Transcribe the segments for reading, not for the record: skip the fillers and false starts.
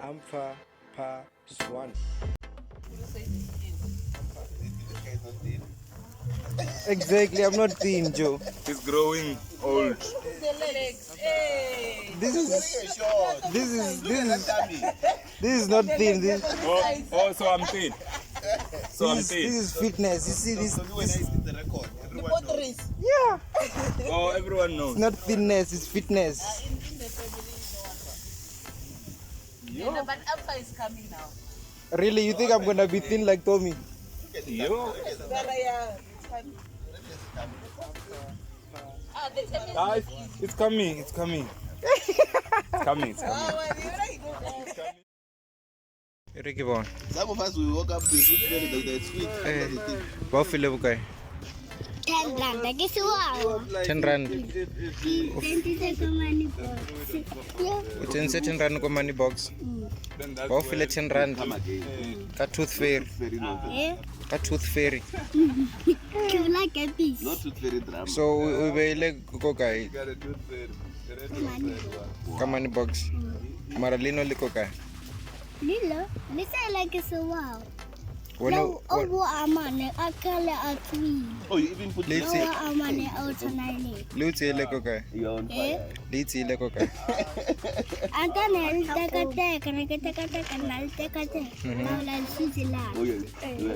Amfa pa swan. Exactly, I'm not thin, Joe. He's growing old. This is not thin. So I'm thin. This is fitness. You see this? Yeah. Oh, everyone knows. It's not thinness, it's fitness. But Alpha is coming now. Really, you think I'm gonna be thin like Tommy? Yo. It's coming. It's coming. It's coming. Ricky Bon. Some of us we woke up with the sweet. What feel okay? 10 rand, I guess wow. 10 rand. 10 rand ko money box. What feel 10 rand? Ka tooth fairy. Ka tooth fairy. You like a piece? Not tooth fairy drama. So we will go guy. Ka money box. Maralino liko kai. Lilo, this I like it so wow. When No, amane akala atwi. Oh, you even put let's see. Amane outanale. Let's see liko kai. You're on fire. Let's see liko kai. Antane takate kana takate. Now let's see la. Oh, yeah. We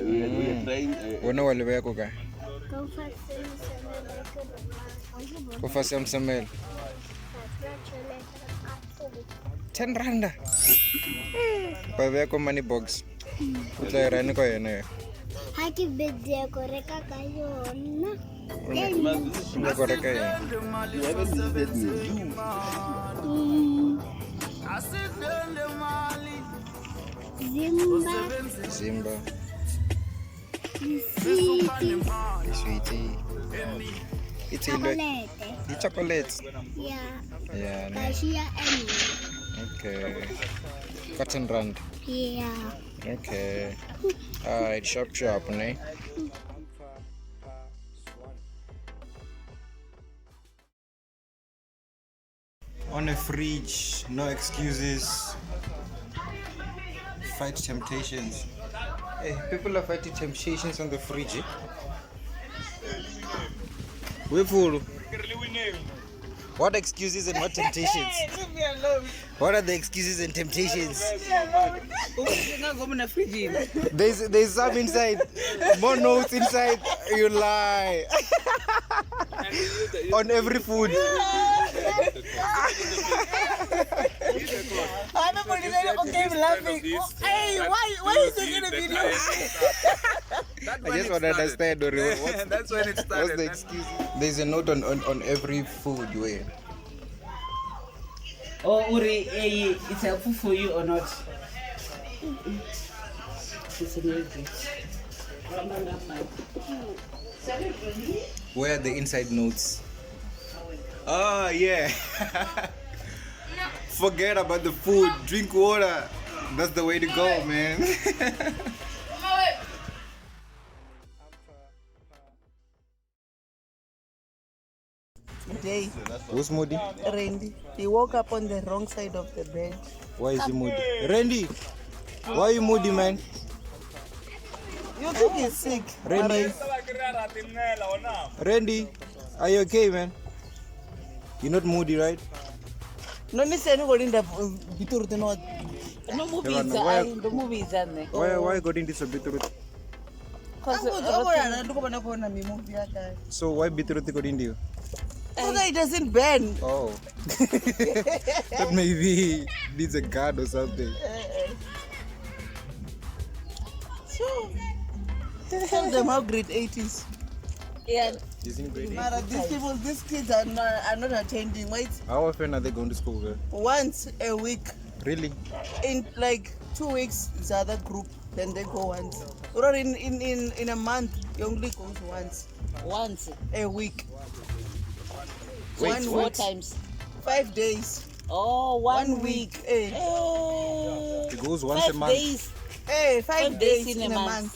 are trying. When wale ba ko kai. Ko fa sam samel. 10 rand. Pa ba ko money box. Utla rani ko yena. Haki bedje ko reka kayo na. Ko reka yena. You haven't visited me. Zimba. Sweetie. It's chocolate. Yeah. Cashier and Okay. Cotton rand. yeah. Okay. Alright, shop, ne? On a fridge, no excuses. Fight temptations. Hey, people are fighting temptations on the fridge. We're full. What excuses and what temptations? What are the excuses and temptations? There's some inside. More notes inside. You lie. On every food. Hey, why is it in the video? I just want to understand. That's when it What's started. the excuse? There's a note on every food where. Oh, Uri, it's helpful for you or not? It's amazing. Where are the inside notes? Oh, yeah. Forget about the food. Drink water. That's the way to go, man. Day, Who's moody? Randy. He woke up on the wrong side of the bed. Why is he moody? Randy, why are you moody, man? You think he's sick? Randy, Randy, are you okay, man? You're not moody, right? No, ni seni go linda bitur the not. No movie Evan, is why- the movie is on there. Why according to this beetroot? So why beetroot according to you? So that it doesn't burn. Oh. That maybe needs a guard or something. So tell them how great 8 is. Yeah. Using grade eight. Mara, these kids are not attending. Wait, How often are they going to school? Girl? once a week. Really? In like 2 weeks, the other group. Then they go once. Or in a month, you only goes Once. a week. Wait, One Four week. times. 5 days. Oh, 1 week. Eh. It goes once a 5 month. days. Hey, 5 5 days days in a month.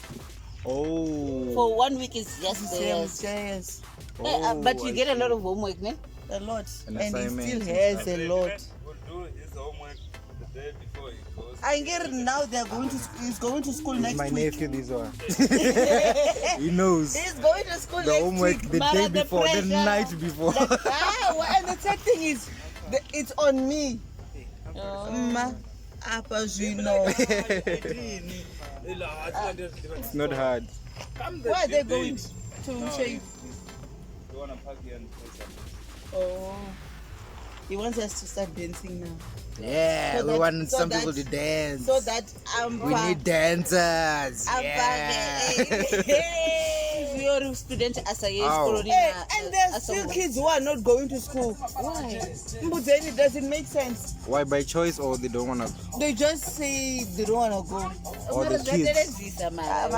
Oh. For 1 week is just Same, the yes. but you get a lot of homework, man. A lot. An And he assignment still and has stuff. a lot. We'll do his homework the day before he goes. I get now they're going to he's going to school next My week. nephew, this one. He knows. He's going to school The next homework week. the Mara, day before, the pressure. night before. And the third thing is, it's on me. Ma, apa know. It's not hard. Where are they going to shave? You wanna park here and play some? Oh, he wants us to start dancing now. Yeah, So we that- want so some that- people to dance. So that We need dancers. Yeah. Your student asaye Ow. school Hey, and there's still kids who are not going to school. Why? But then it doesn't make sense. Why, by choice or they don't want to? They just say they don't want to go. Or the kids? Visa mara.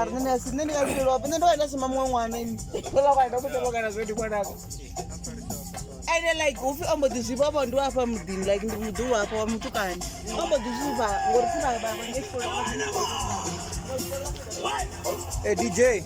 And then like if I'm the shiva bandu apa mudin like mudu apa mutukani. I'm the shiva ngorifuna Hey, DJ.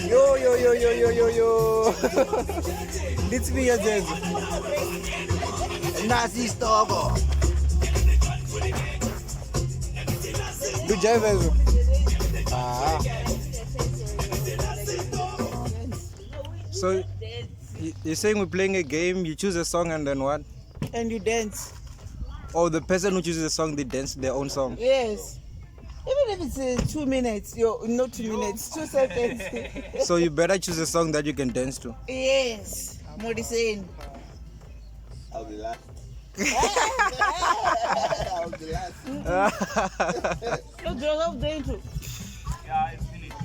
Yo, yo, yo, yo, yo, yo, yo. Let's be a jazz. Nazi Stogo. Do jazz. Ah. So, you're saying we're playing a game, you choose a song and then what? and you dance. Or the person who chooses a song, they dance their own song. Yes. Even if it's 2 minutes, not 2 minutes, 2 seconds. So you better choose a song that you can dance to. Yes. Modisane. I'll be last. I'll be last. No, girl, I'm going to. Yeah, it's finished.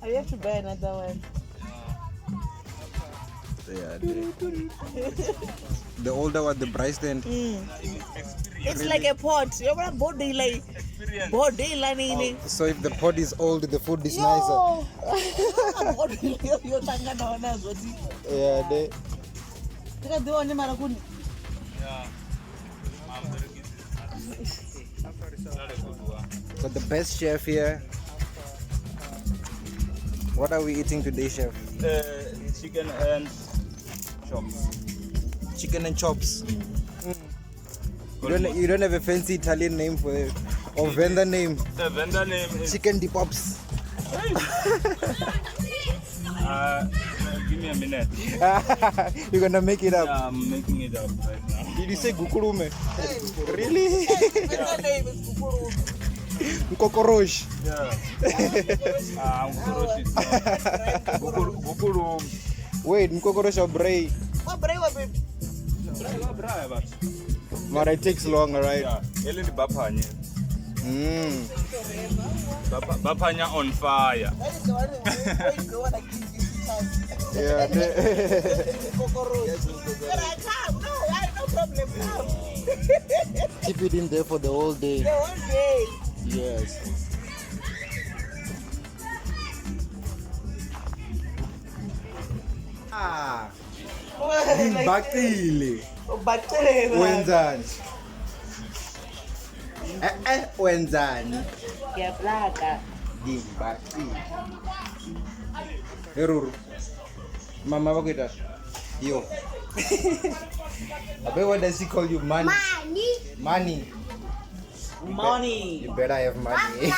I have to buy another one. Yeah, the older one, the price then. It's like a pot. You know, body like body like. So if the pot is old, the food is nicer. Yeah, they. Yeah. I'm very busy. Not a good one. So the best chef here. What are we eating today, chef? Chicken and chops. Chicken and chops. You don't have a fancy Italian name for it, or vendor name? The vendor name is Chicken di pops. give me a minute. You're gonna make it up. Yeah, I'm making it up right now. Did you say gukurume? Really? Kokorosh. Yeah. Bukuru. Wait, mkokorosh or bray? But it takes long, right? Yeah. Ele ni bapanya. Mm. Bapanya on fire. Yeah. Keep it in there for the whole day. Yes. Ah. Dimbakile. Wenzani? Wenzani? Ngiyaplaka. Dimbakile. Eruru. Mama bakwita. Yo. Abe, what does he call you? Money. Money. Money. You better have money.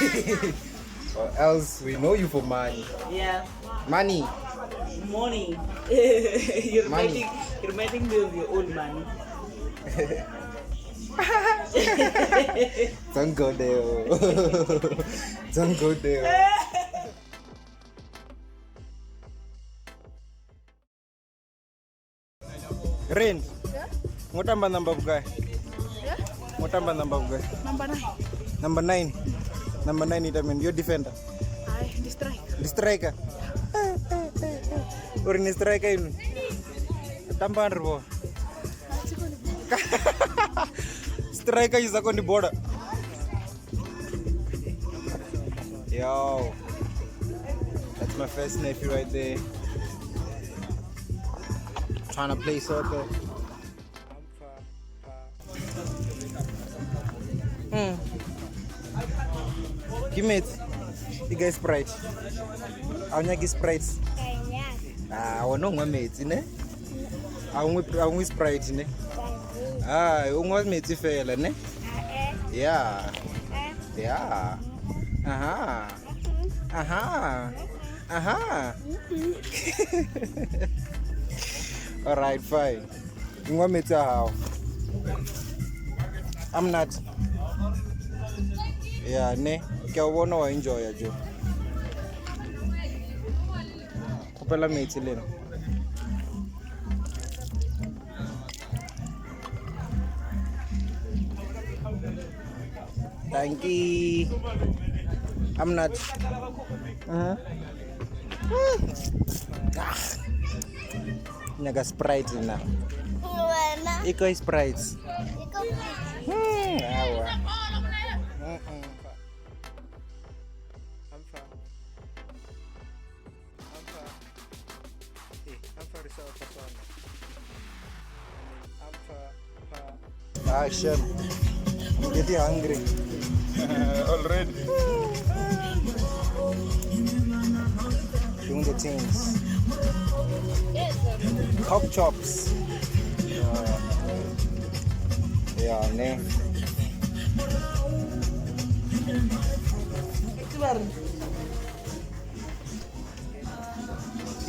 Or else we know you for money. Yeah. Money. Money. You're Money. reminding me of your old money. Don't go there. Don't go there. Rain. Ngotamba number of guy. Ngotamba number of guy. Number 9. Number 9. Number 9 it mean you're defender. The strike. The striker. Or in the striker. Tampar bo. Striker is on the border. Yo. That's my first nephew right there. Trying to play soccer. Give me it. You guys Sprite. I'll give Sprite. Ah, I want no mates, ne? I want Sprite, ne? Ah, I want mates fella, ne? Yeah. Yeah. Aha. Aha. Aha. All right, fine. You want me to how? I'm not. Yeah, ne. Kya wanna enjoy ya jo. Kupela mate lena. Thank you. I'm not. Naga Sprite na. Iko Sprite. Awa. Action. Getting hungry. Already. Doing the things. Cock chops. Yeah, ne.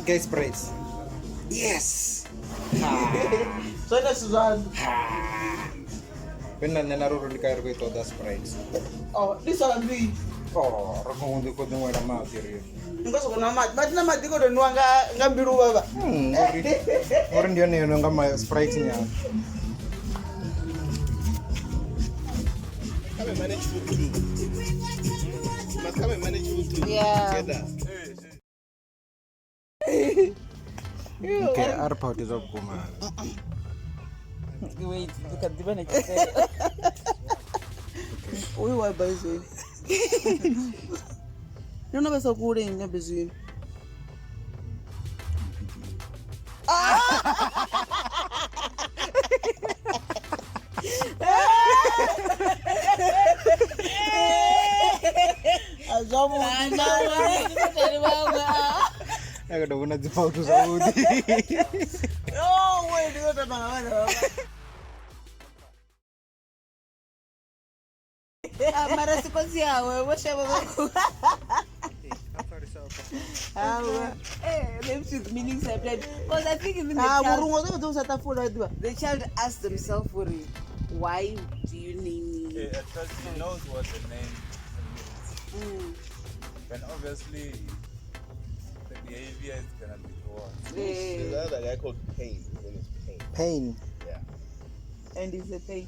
Guys, praise. Yes. So that's one. When I narrow the car with other sprites. Oh, this one be. Oh, Rakonde ko dun wala mouth here. Ngoso ko na mat. Mat na mat ko do nuanga ngambiru baba. Or ndio ne nga ma sprite niya. Come and manage food too. You must come and manage food too. Yeah. Together. Okay, our part is up, man. Wait, look at the manager. We were busy. You know what's so good in the busy. Agak dah pernah jumpa tu Saudi. Oh, wait, you got mana? Mara sikosia wewe shaba bako. Them should meaning separate. Because I think even the child asked themselves for it. Why do you name me? At first he knows what the name means. And obviously the behavior is gonna be towards. There's another guy called Pain. His name is Pain. Pain. Yeah. And it's a thing.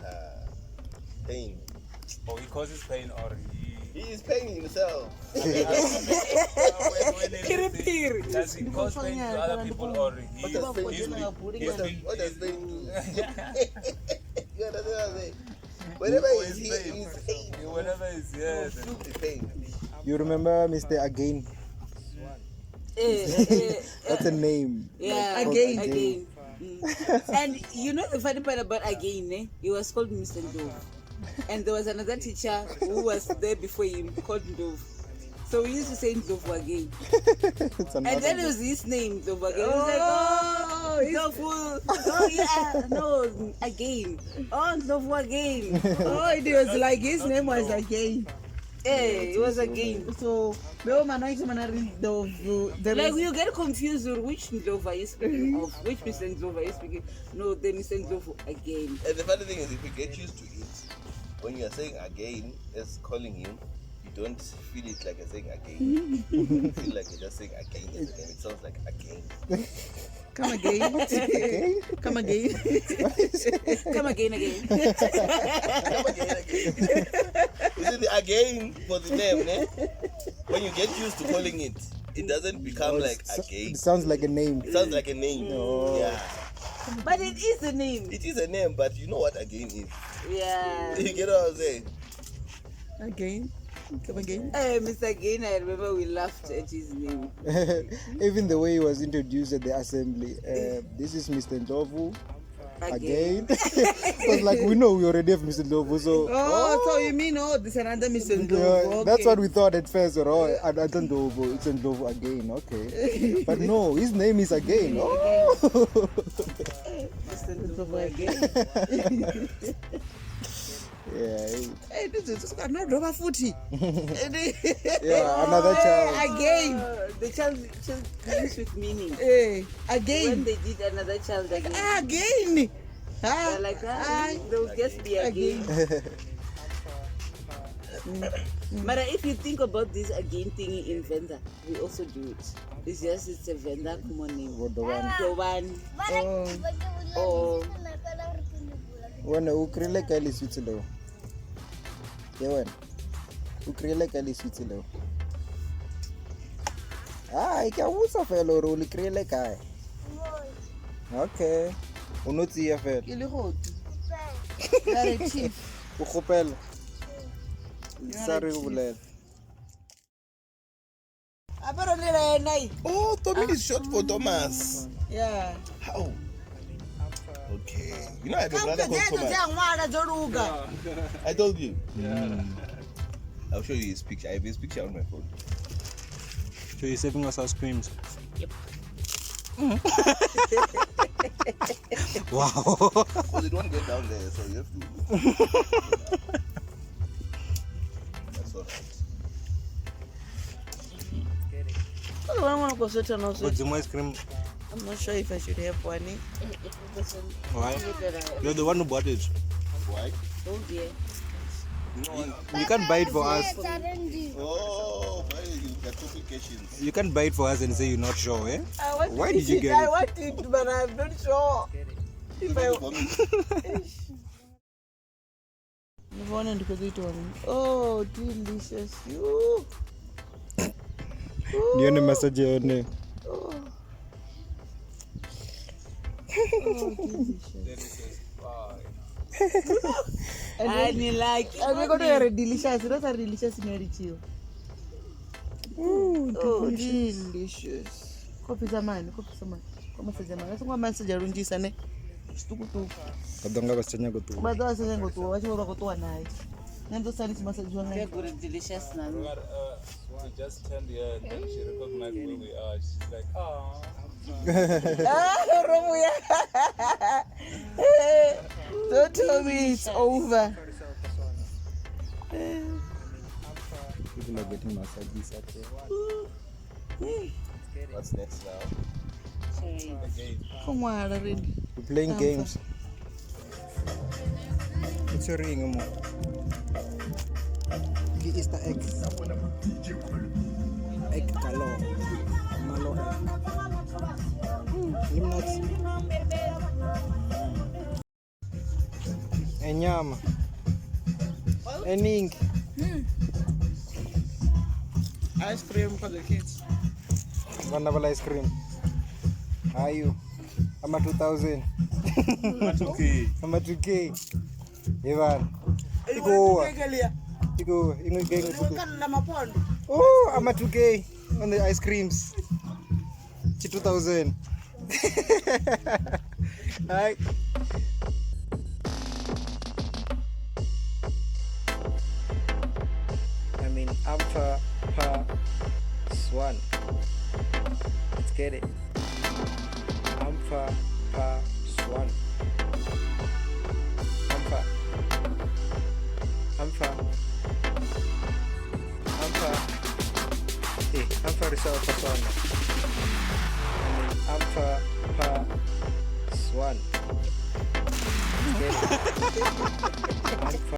Pain. Or he causes pain or He is paying himself. does he cause pain to other people or What does pain mean? What does pain mean? You understand what I'm saying? Whenever he's here, he's pain. whenever he's here, then He's pain. You remember Mr. Again? That's a name. Yeah, again. And you know the funny part about again, he was called Mr. Dove. And there was another teacher who was there before him called Dove. So we used to say Dove again. And then it was his name, Dove again. It was like, Dove. Oh, yeah, no, again. Oh, Dove again. Oh, it was like his name was again. Hey, it was again. So, like you get confused with which Ndlova are you speaking of, which Mr. Ndlova are you speaking. No, the Mr. Ndlova again. And the funny thing is, if you get used to it, when you are saying again, as calling him, you don't feel it like you're saying again. You feel like you're just saying again. And it sounds like again. come again. Come again. Come again, again. Come again. You see the again for the name, eh? When you get used to calling it, it doesn't become like again. It sounds like a name. It sounds like a name. Oh. Yeah. But it is a name. It is a name, but you know what again is. Yeah. You get what I'm saying? Again? Come again? Mr. Again, I remember we laughed at his name. Even the way he was introduced at the assembly. This is Mr. Ndovu. Again. Because like we know we already have Mr. Ndovu, so So you mean, this is another Mr. yeah, Ndovu. that's what we thought at first. Or it's Ndovu, it's Ndovu again. Okay, but no, his name is again. Oh. Mr. Ndovu again. Yeah. Hey, this is not rubber footy. Yeah, another child. Again. The child begins with meaning. Again. When they did another child again. Again. They're like, they'll just be again. But if you think about this again thing in Venda, we also do it. It's a Venda common name. What the one? The one. Oh. When ukrile kali switilo. Yeah, when ukrile kali switilo. I can also fellow roll ukrile kai. Okay. Unotsi ya fel. Ke le go Very cheap. O khopela. Sorry go bolela. Oh, Tommy is short for Thomas. Yeah. How? Okay. You know I have a brother called Thomas. I told you. Yeah. I'll show you his picture. I have his picture on my phone. So you're saving us our screams. Yep. Wow. Because it won't get down there, so you have to. That's all right. What's the ice cream? I'm not sure if I should have one. Why? You're the one who bought it. Why? Oh dear. You can't buy it for us. Oh, why you got complications? You can't buy it for us and say you're not sure, eh? Why did you get I it? want it, but I'm not sure. If I want to eat one. Oh, delicious. You. Nione massage yone. Oh, delicious. I like it. And we're going to hear delicious. Those are delicious in every chill. Oh, delicious. Kopi zaman. Koma sejamani. That's why man sejarunji sana. Stukutu. Kadonga basenya go tu. Bado asenya go tu. Wacha baba go tu anai. Nando sana chimasa juanga. Very good, delicious now. We just turned here and then she recognized where we are. She's like, oh. Romuya. Don't tell me it's over. People are getting massages at there. What's next now? Come on, already. We're playing games. It's a ring, mo. The Easter egg. Egg kalo. Malo egg. Limnats. Enyama. Ening. Ice cream for the kids. Vanilla ice cream. Are you? I'm at 2000. I'm at 2K. Evan. Iko. Oh, I'm at 2K on the ice creams. 2000. Hi. I mean, Alpha Swan. Let's get it. Alpha Swan. Alpha Raluphaswanyere. I mean, Alpha Swan. Let's get it.